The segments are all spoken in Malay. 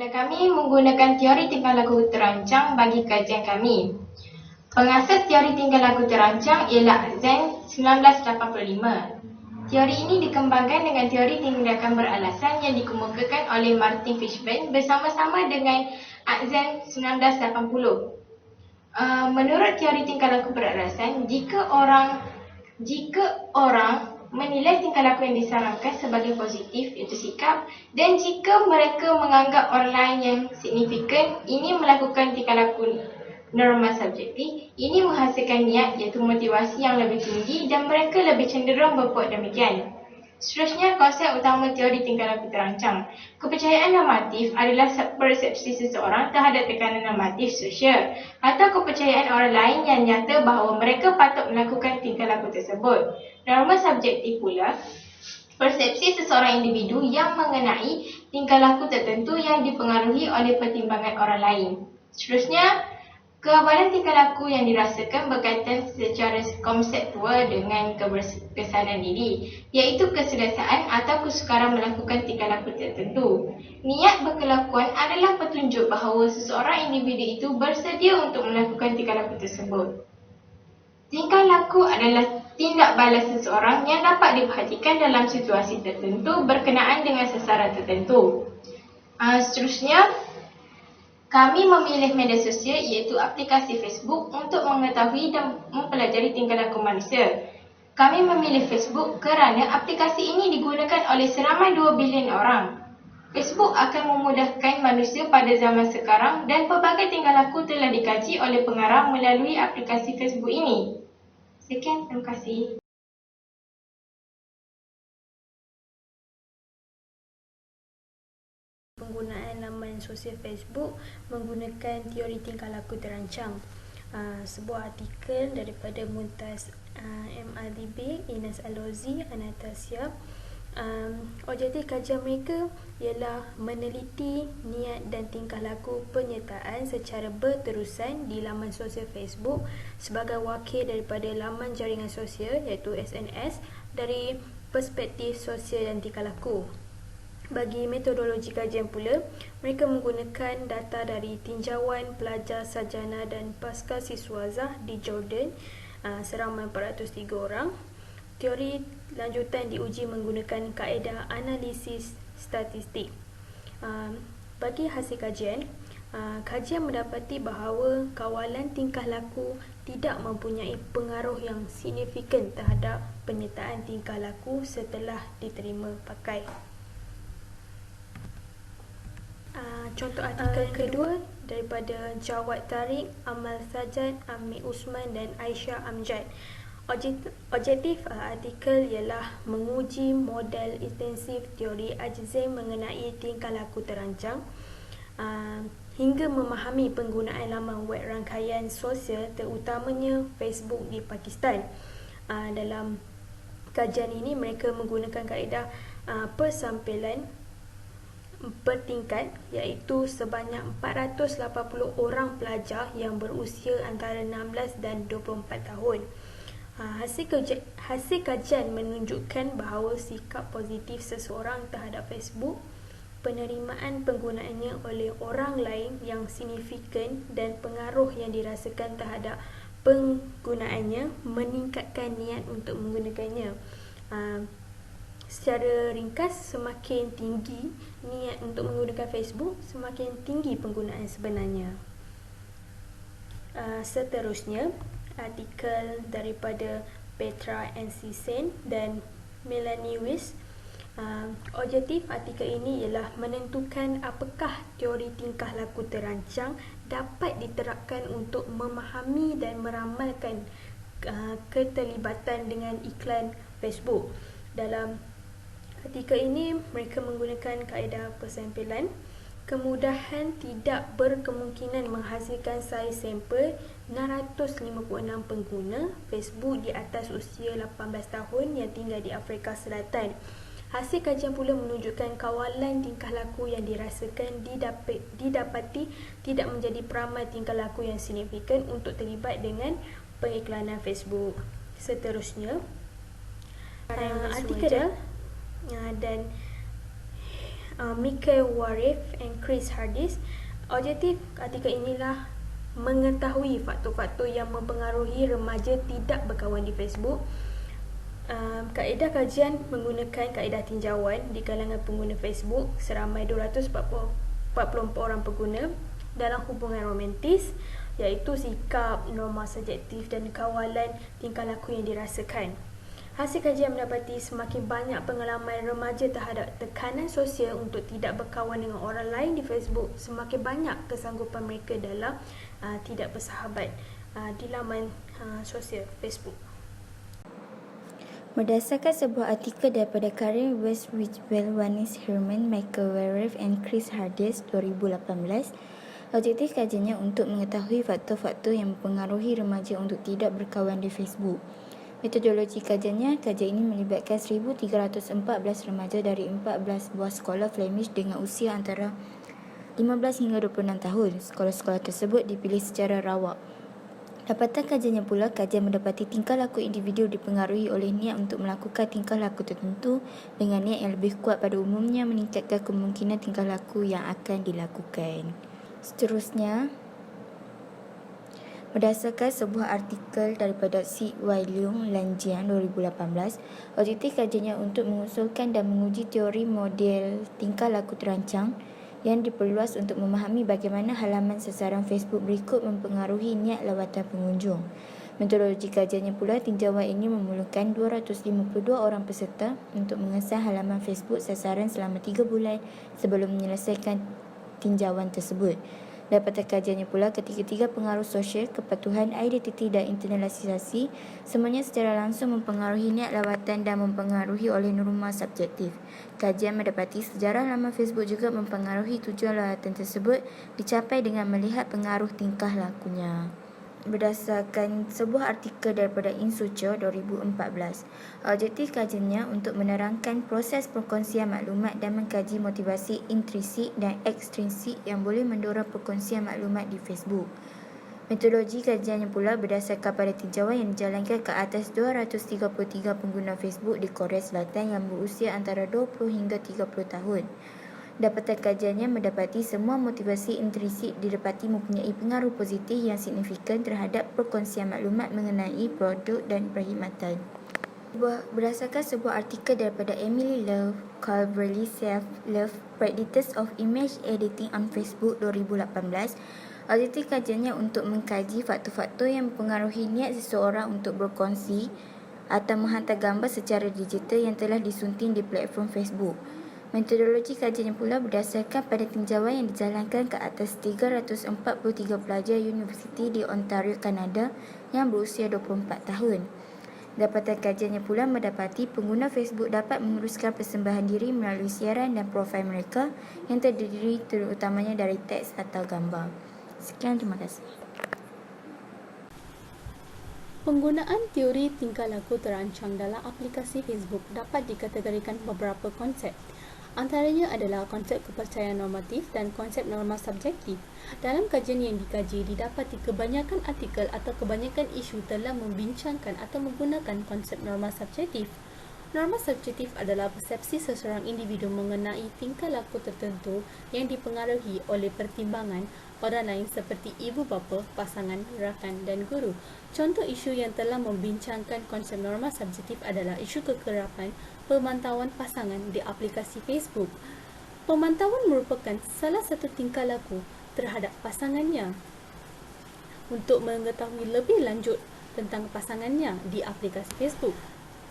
Kami menggunakan teori tingkah laku terancang bagi kajian kami. Pengasas teori tingkah laku terancang ialah Zen 1985. Teori ini dikembangkan dengan teori tindakan beralasan yang dikemukakan oleh Martin Fishburne bersama-sama dengan Zen 1980. Menurut teori tingkah laku beralasan, jika orang menilai tingkah laku yang disarankan sebagai positif, iaitu sikap, dan jika mereka menganggap orang lain yang signifikan, ini melakukan tingkah laku norma subjektif, ini menghasilkan niat, iaitu motivasi yang lebih tinggi dan mereka lebih cenderung berbuat demikian. Seterusnya, konsep utama teori tingkah laku terancang. Kepercayaan normatif adalah persepsi seseorang terhadap tekanan normatif sosial atau kepercayaan orang lain yang nyata bahawa mereka patut melakukan tingkah laku tersebut. Norma subjektif pula persepsi seseorang individu yang mengenai tingkah laku tertentu yang dipengaruhi oleh pertimbangan orang lain. Seterusnya, keabalan tingkah laku yang dirasakan berkaitan secara konseptual dengan keberkesanan diri, iaitu keselesaan atau kesukaran melakukan tingkah laku tertentu. Niat berkelakuan adalah petunjuk bahawa seseorang individu itu bersedia untuk melakukan tingkah laku tersebut. Tingkah laku adalah tindak balas seseorang yang dapat diperhatikan dalam situasi tertentu berkenaan dengan sasaran tertentu. Seterusnya, kami memilih media sosial iaitu aplikasi Facebook untuk mengetahui dan mempelajari tingkah laku manusia. Kami memilih Facebook kerana aplikasi ini digunakan oleh seramai 2 bilion orang. Facebook akan memudahkan manusia pada zaman sekarang dan pelbagai tingkah laku telah dikaji oleh pengarah melalui aplikasi Facebook ini. Sekian, terima kasih. Penggunaan laman sosial Facebook menggunakan teori tingkah laku terancang. Sebuah artikel daripada Mumtaz MRDB, Ines Alozi, Anastasia. Objektif kajian mereka ialah meneliti niat dan tingkah laku penyertaan secara berterusan di laman sosial Facebook sebagai wakil daripada laman jaringan sosial iaitu SNS dari perspektif sosial dan tingkah laku. Bagi metodologi kajian pula, mereka menggunakan data dari tinjauan pelajar sarjana dan pasca siswazah di Jordan seramai 403 orang. Teori lanjutan diuji menggunakan kaedah analisis statistik. Bagi hasil kajian, kajian mendapati bahawa kawalan tingkah laku tidak mempunyai pengaruh yang signifikan terhadap penyertaan tingkah laku setelah diterima pakai. Contoh artikel kedua daripada Jawad Tariq, Amal Sajad, Amir Usman dan Aisyah Amjad. Objektif artikel ialah menguji model intensif teori Ajzen mengenai tingkah laku terancang hingga memahami penggunaan laman web rangkaian sosial terutamanya Facebook di Pakistan. Dalam kajian ini mereka menggunakan kaedah persampilan bertingkat iaitu sebanyak 480 orang pelajar yang berusia antara 16 dan 24 tahun. Hasil kajian menunjukkan bahawa sikap positif seseorang terhadap Facebook, penerimaan penggunaannya oleh orang lain yang signifikan dan pengaruh yang dirasakan terhadap penggunaannya meningkatkan niat untuk menggunakannya. Secara ringkas, semakin tinggi niat untuk menggunakan Facebook, semakin tinggi penggunaan sebenarnya. Seterusnya, artikel daripada Petra Ensisen dan Melanie Weiss. Objektif artikel ini ialah menentukan apakah teori tingkah laku terancang dapat diterapkan untuk memahami dan meramalkan keterlibatan dengan iklan Facebook. Dalam artikel ini mereka menggunakan kaedah persampilan. Kemudahan tidak berkemungkinan menghasilkan saiz sampel 656 pengguna Facebook di atas usia 18 tahun yang tinggal di Afrika Selatan. Hasil kajian pula menunjukkan kawalan tingkah laku yang dirasakan didapati tidak menjadi peramal tingkah laku yang signifikan untuk terlibat dengan pengiklanan Facebook. Seterusnya, artikel dan Mikael Warif and Chris Hardis. Objektif artikel inilah mengetahui faktor-faktor yang mempengaruhi remaja tidak berkawan di Facebook. Kaedah kajian menggunakan kaedah tinjauan di kalangan pengguna Facebook seramai 244 orang pengguna dalam hubungan romantis, iaitu sikap, norma subjektif dan kawalan tingkah laku yang dirasakan. Hasil kajian mendapati semakin banyak pengalaman remaja terhadap tekanan sosial untuk tidak berkawan dengan orang lain di Facebook, semakin banyak kesanggupan mereka dalam tidak bersahabat di laman sosial Facebook. Berdasarkan sebuah artikel daripada Karen West Ridgewell, Wanis Herman, Michael Warif and Chris Hardis 2018, objektif kajiannya untuk mengetahui faktor-faktor yang mempengaruhi remaja untuk tidak berkawan di Facebook. Metodologi kajiannya, kajian ini melibatkan 1,314 remaja dari 14 buah sekolah Flemish dengan usia antara 15 hingga 26 tahun. Sekolah-sekolah tersebut dipilih secara rawak. Dapatan kajiannya pula, kajian mendapati tingkah laku individu dipengaruhi oleh niat untuk melakukan tingkah laku tertentu dengan niat yang lebih kuat pada umumnya meningkatkan kemungkinan tingkah laku yang akan dilakukan. Seterusnya, berdasarkan sebuah artikel daripada Si Wai Leung Lanjian 2018, objektif kajiannya untuk mengusulkan dan menguji teori model tingkah laku terancang yang diperluas untuk memahami bagaimana halaman sasaran Facebook berikut mempengaruhi niat lawatan pengunjung. Metodologi kajiannya pula, tinjauan ini memerlukan 252 orang peserta untuk mengesah halaman Facebook sasaran selama 3 bulan sebelum menyelesaikan tinjauan tersebut. Dapatan kajiannya pula, ketiga-tiga pengaruh sosial, kepatuhan, identiti dan internalisasi semuanya secara langsung mempengaruhi niat lawatan dan mempengaruhi oleh norma subjektif. Kajian mendapati sejarah laman Facebook juga mempengaruhi tujuan lawatan tersebut dicapai dengan melihat pengaruh tingkah lakunya. Berdasarkan sebuah artikel daripada Insucho 2014, objektif kajiannya untuk menerangkan proses perkongsian maklumat dan mengkaji motivasi intrinsik dan ekstrinsik yang boleh mendorong perkongsian maklumat di Facebook. Metodologi kajiannya pula berdasarkan pada tinjauan yang dijalankan ke atas 233 pengguna Facebook di Korea Selatan yang berusia antara 20 hingga 30 tahun. Dapatan kajiannya mendapati semua motivasi intrinsik didapati mempunyai pengaruh positif yang signifikan terhadap perkongsian maklumat mengenai produk dan perkhidmatan. Berdasarkan sebuah artikel daripada Emily Love, Calverley Self-Love, Predators of Image Editing on Facebook 2018, objektif kajiannya untuk mengkaji faktor-faktor yang mempengaruhi niat seseorang untuk berkongsi atau menghantar gambar secara digital yang telah disunting di platform Facebook. Metodologi kajiannya pula berdasarkan pada tinjauan yang dijalankan ke atas 343 pelajar universiti di Ontario, Kanada yang berusia 24 tahun. Dapatan kajiannya pula mendapati pengguna Facebook dapat meneruskan persembahan diri melalui siaran dan profil mereka yang terdiri terutamanya dari teks atau gambar. Sekian, terima kasih. Penggunaan teori tingkah laku terancang dalam aplikasi Facebook dapat dikategorikan beberapa konsep. Antaranya adalah konsep kepercayaan normatif dan konsep norma subjektif. Dalam kajian yang dikaji, didapati kebanyakan artikel atau kebanyakan isu telah membincangkan atau menggunakan konsep norma subjektif. Norma subjektif adalah persepsi seseorang individu mengenai tingkah laku tertentu yang dipengaruhi oleh pertimbangan orang lain seperti ibu bapa, pasangan, rakan dan guru. Contoh isu yang telah membincangkan konsep norma subjektif adalah isu kekerapan pemantauan pasangan di aplikasi Facebook. Pemantauan merupakan salah satu tingkah laku terhadap pasangannya untuk mengetahui lebih lanjut tentang pasangannya di aplikasi Facebook.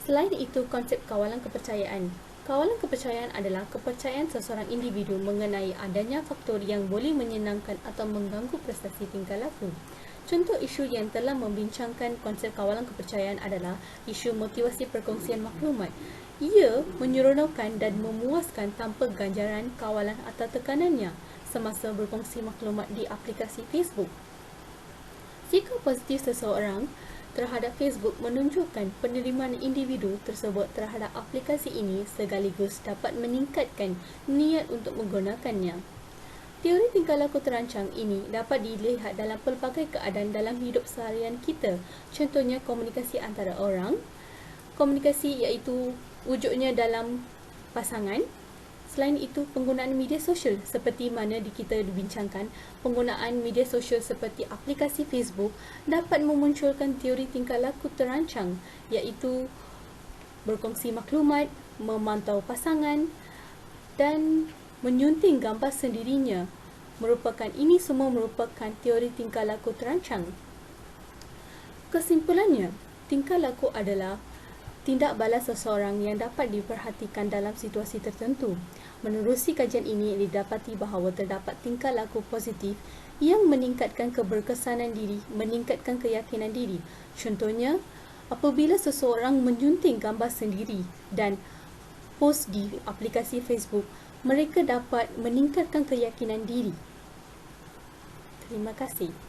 Selain itu, konsep kawalan kepercayaan. Kawalan kepercayaan adalah kepercayaan seseorang individu mengenai adanya faktor yang boleh menyenangkan atau mengganggu prestasi tingkah laku. Contoh isu yang telah membincangkan konsep kawalan kepercayaan adalah isu motivasi perkongsian maklumat. Ia menyeronokkan dan memuaskan tanpa ganjaran kawalan atau tekanannya semasa berkongsi maklumat di aplikasi Facebook. Sikap positif seseorang terhadap Facebook menunjukkan penerimaan individu tersebut terhadap aplikasi ini sekaligus dapat meningkatkan niat untuk menggunakannya. Teori tingkah laku terancang ini dapat dilihat dalam pelbagai keadaan dalam hidup seharian kita. Contohnya komunikasi antara orang, komunikasi iaitu wujudnya dalam pasangan, Selain itu, penggunaan media sosial seperti mana kita dibincangkan, penggunaan media sosial seperti aplikasi Facebook dapat memunculkan teori tingkah laku terancang, iaitu berkongsi maklumat, memantau pasangan dan menyunting gambar sendirinya. Ini semua merupakan teori tingkah laku terancang. Kesimpulannya, tingkah laku adalah tindak balas seseorang yang dapat diperhatikan dalam situasi tertentu. Menerusi kajian ini, didapati bahawa terdapat tingkah laku positif yang meningkatkan keberkesanan diri, meningkatkan keyakinan diri. Contohnya, apabila seseorang menyunting gambar sendiri dan post di aplikasi Facebook, mereka dapat meningkatkan keyakinan diri. Terima kasih.